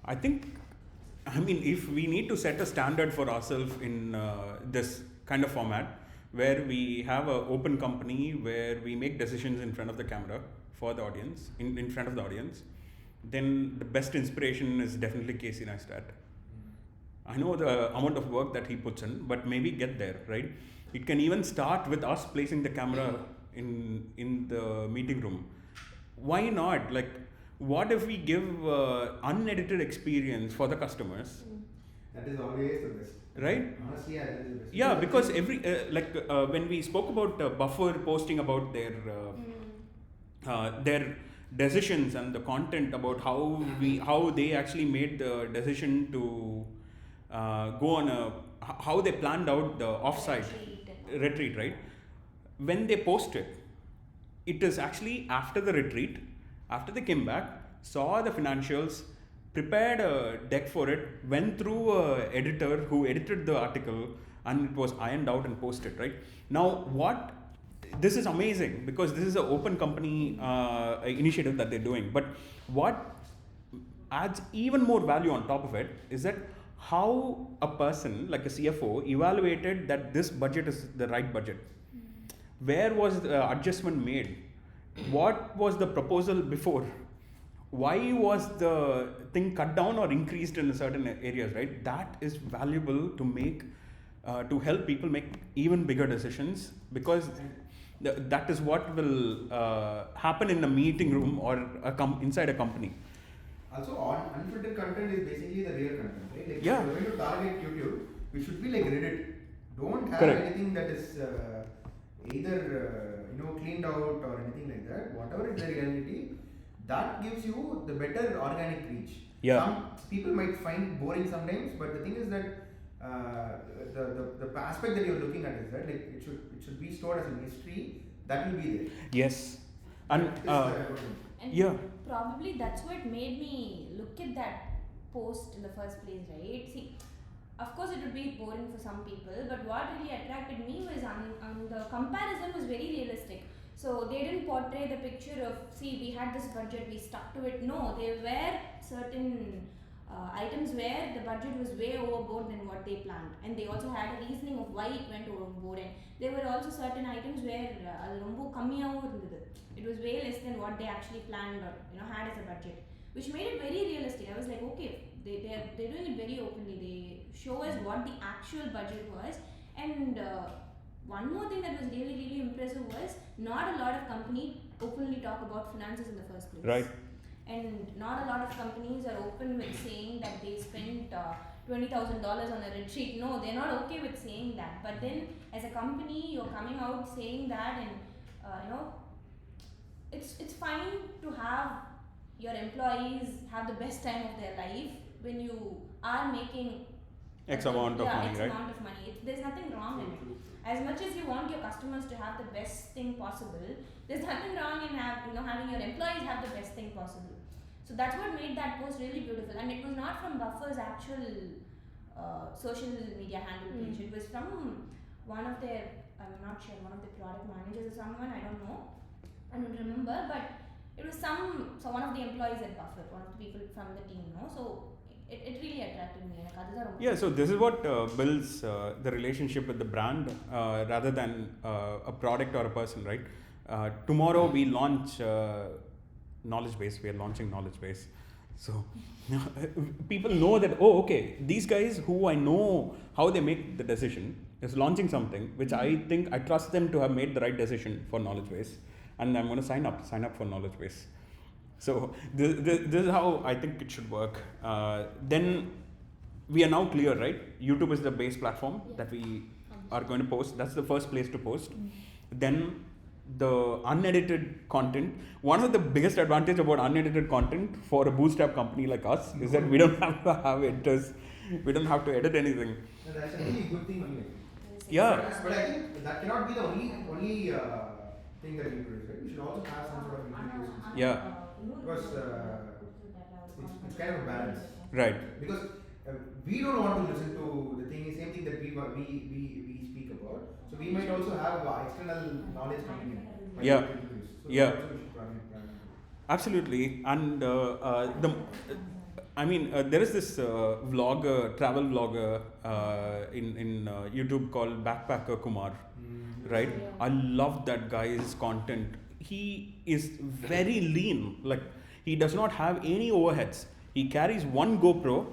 I think, I mean, if we need to set a standard for ourselves in this kind of format, where we have an open company where we make decisions in front of the camera for the audience, in front of the audience, then the best inspiration is definitely Casey Neistat. I know the amount of work that he puts in, but maybe get there, right? It can even start with us placing the camera in the meeting room. Why not? Like, what if we give unedited experience for the customers? That is always the best. Right? Honestly, yeah, that is the best. Yeah, because every when we spoke about Buffer posting about their decisions and the content about how they actually made the decision to go on how they planned out the offsite retreat, right? When they post it, it is actually after the retreat, after they came back, saw the financials, prepared a deck for it, went through a editor who edited the article, and it was ironed out and posted, right? Now, this is amazing because this is an open company initiative that they're doing. But what adds even more value on top of it is that how a person like a CFO evaluated that this budget is the right budget. Where was the adjustment made? What was the proposal before? Why was the thing cut down or increased in certain areas, right? That is valuable to make, to help people make even bigger decisions, because that is what will happen in a meeting room or inside a company. Also, unfiltered content is basically the real content, right? Like, yeah. If you're going to target YouTube, we should be like Reddit. Don't have Correct. anything that is either cleaned out or anything like that. Whatever is the reality, that gives you the better organic reach. Yeah. Some people might find it boring sometimes, but the thing is that the aspect that you're looking at is that like it should be stored as a mystery that will be there. Yes. And yeah, probably that's what made me look at that post in the first place, right? See, of course it would be boring for some people, but what really attracted me was on the comparison was very realistic. So they didn't portray the picture of, see, we had this budget, we stuck to it. No, there were certain items where the budget was way overboard than what they planned, and they also had a reasoning of why it went overboard. And there were also certain items where it was way less than what they actually planned or had as a budget, which made it very realistic. I was like, okay, they're doing it very openly. They show us what the actual budget was. And one more thing that was really, really impressive was not a lot of companies openly talk about finances in the first place. Right. And not a lot of companies are open with saying that they spent $20,000 on a retreat. No, they're not okay with saying that. But then, as a company, you're coming out saying that, and it's fine to have your employees have the best time of their life when you are making X amount of money, right? Amount of money. There's nothing wrong in it. As much as you want your customers to have the best thing possible, there's nothing wrong in having your employees have the best thing possible. So that's what made that post really beautiful. And it was not from Buffer's actual social media handle page. It was from one of their, I'm not sure, one of the product managers or someone, I don't know. I don't remember, but it was one of the employees at Buffer, one of the people from the team, So it really attracted me. Yeah, so this is what builds the relationship with the brand rather than a product or a person, right? Tomorrow we launch knowledge base. We are launching knowledge base. So people know that, oh, okay, these guys who I know how they make the decision is launching something which I think I trust them to have made the right decision for knowledge base, and I'm going to sign up for knowledge base. So this is how I think it should work. Then we are now clear, right? YouTube is the base platform that we are going to post. That's the first place to post. Then the unedited content. One of the biggest advantage about unedited content for a bootstrap company like us is that we don't have to have editors. We don't have to edit anything. No, that's a really good thing only. Yeah. But I think that cannot be the only thing that we produce, right? We should also have some sort of interviews. Yeah. Because it's kind of a balance. Right. Because we don't want to listen to the same thing that we speak about. So we might also have external knowledge coming in. Yeah. So yeah. Absolutely. And I mean, there is this vlogger, travel vlogger in YouTube called Backpacker Kumar, right? Yeah. I love that guy's content. He is very lean. Like, he does not have any overheads. He carries one GoPro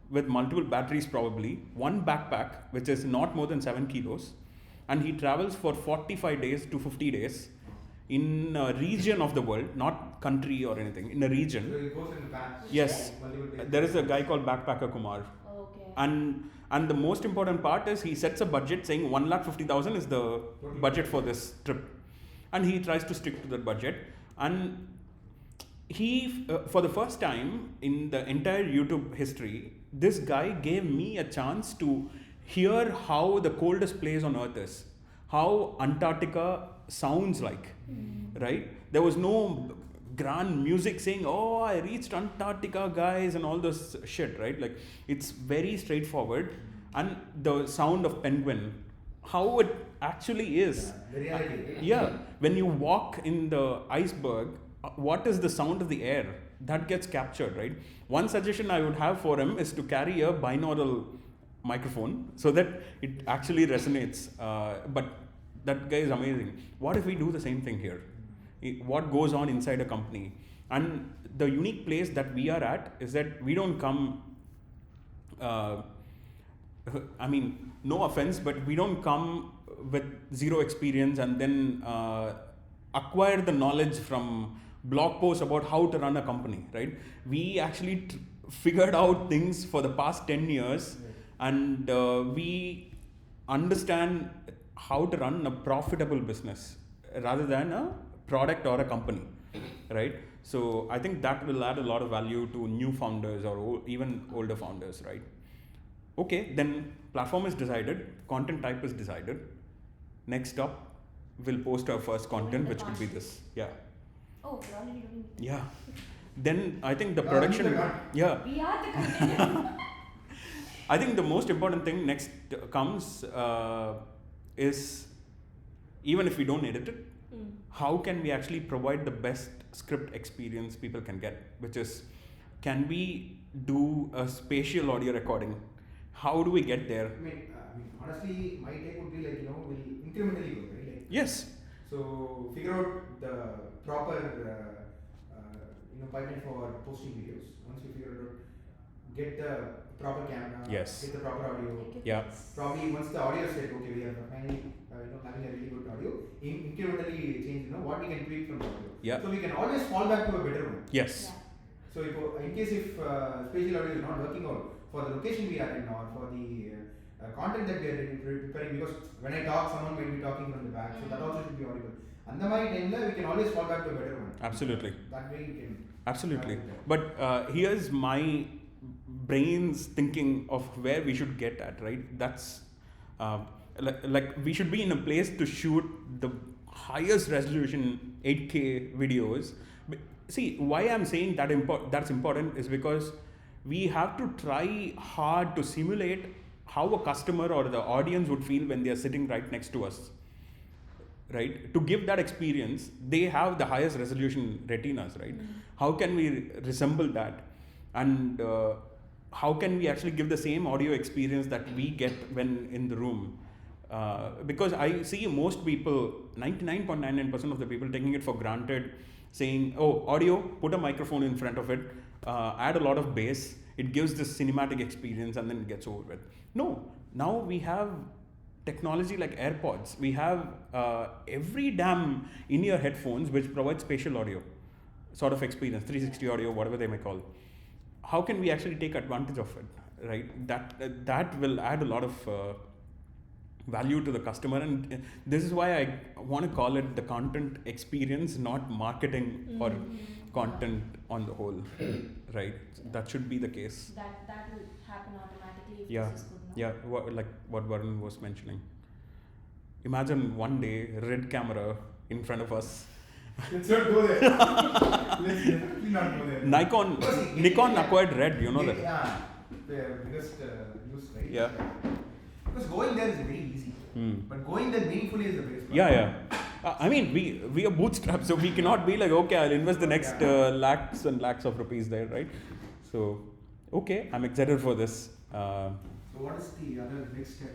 with multiple batteries probably, one backpack, which is not more than 7 kilos, and he travels for 45 days to 50 days in a region of the world, not country or anything, in a So region. it goes in packs. Yes, Multiple places. there is a guy called Backpacker Kumar, Okay. and the most important part is he sets a budget saying 1,50,000 is the budget for this trip, and he tries to stick to that budget. And he, for the first time in the entire YouTube history, this guy gave me a chance to hear how the coldest place on earth is, how Antarctica sounds like, right? There was no grand music saying, "Oh, I reached Antarctica, guys," and all this shit, right? Like, it's very straightforward, and the sound of penguin, how it actually is. The reality. Yeah, when you walk in the iceberg, what is the sound of the air? That gets captured, right? One suggestion I would have for him is to carry a binaural microphone so that it actually resonates. But that guy is amazing. What if we do the same thing here? What goes on inside a company? And the unique place that we are at is that we don't come, I mean, no offense, but we don't come with zero experience and then acquire the knowledge from blog posts about how to run a company, right? We actually figured out things for the past 10 years, and we understand how to run a profitable business rather than a product or a company, right? So I think that will add a lot of value to new founders or even older founders, right? Okay, then platform is decided, content type is decided. Next up, we'll post our first content, which could be this. Yeah. Oh, we're already doing it. Yeah. Then I think the Yeah, production. we are. Yeah. We are the content. I think the most important thing next comes is, even if we don't edit it, how can we actually provide the best script experience people can get? Which is, can we do a spatial audio recording? How do we get there? I mean, honestly, my take would be like, we'll incrementally go, right? Like, Yes. so figure out the proper, pipeline for posting videos. Once you figure it out, get the proper camera. Yes. Get the proper audio. Yeah. Probably once the audio is set, okay, we are finally, having a really good audio. Incrementally change, what we can tweak from the audio. Yeah. So we can always fall back to a better one. Yes. So in case if spatial audio is not working out for the location we are in or for the content that we are preparing, because when I talk, someone might be talking from the back, so that also should be audible. And the time we can always fall back to a better one. Absolutely. That way we can. Absolutely. But here's my brain's thinking of where we should get at, right? That's like we should be in a place to shoot the highest resolution 8K videos. See, why I'm saying that that's important is because we have to try hard to simulate how a customer or the audience would feel when they are sitting right next to us, right? To give that experience, they have the highest resolution retinas, right? How can we resemble that? And how can we actually give the same audio experience that we get when in the room? Because I see most people, 99.99% of the people taking it for granted, saying, oh, audio, put a microphone in front of it, add a lot of bass, it gives this cinematic experience and then it gets over with. No, now we have technology like AirPods. We have every damn in-ear headphones which provide spatial audio sort of experience, 360 audio, whatever they may call. How can we actually take advantage of it, right? That will add a lot of value to the customer, and this is why I want to call it the content experience, not marketing or content on the whole, right? That should be the case. That will happen automatically if Yeah, this is good, no? yeah. Like what Varun was mentioning. Imagine one day Red camera in front of us. Let's not go there. Let's definitely not go there. Nikon acquired Red, you know that. Yeah, the biggest use, right? Yeah. Because going there is very easy, but going there meaningfully is the biggest problem. Yeah. I mean, we are bootstrapped, so we cannot be like, okay, I'll invest the next lakhs and lakhs of rupees there, right? So Okay, I'm excited for this. So what is the other next step?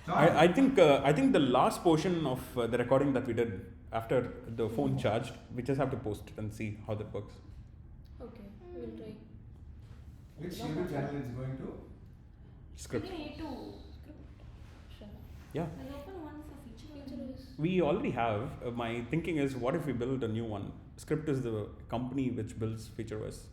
I think the last portion of the recording that we did after the phone charged, we just have to post it and see how that works. Okay, we'll try. Which YouTube channel is going to? Script. You need to Sure. Yeah. I'll open one for feature. We already have. My thinking is, what if we build a new one? Script is the company which builds FeatureOS.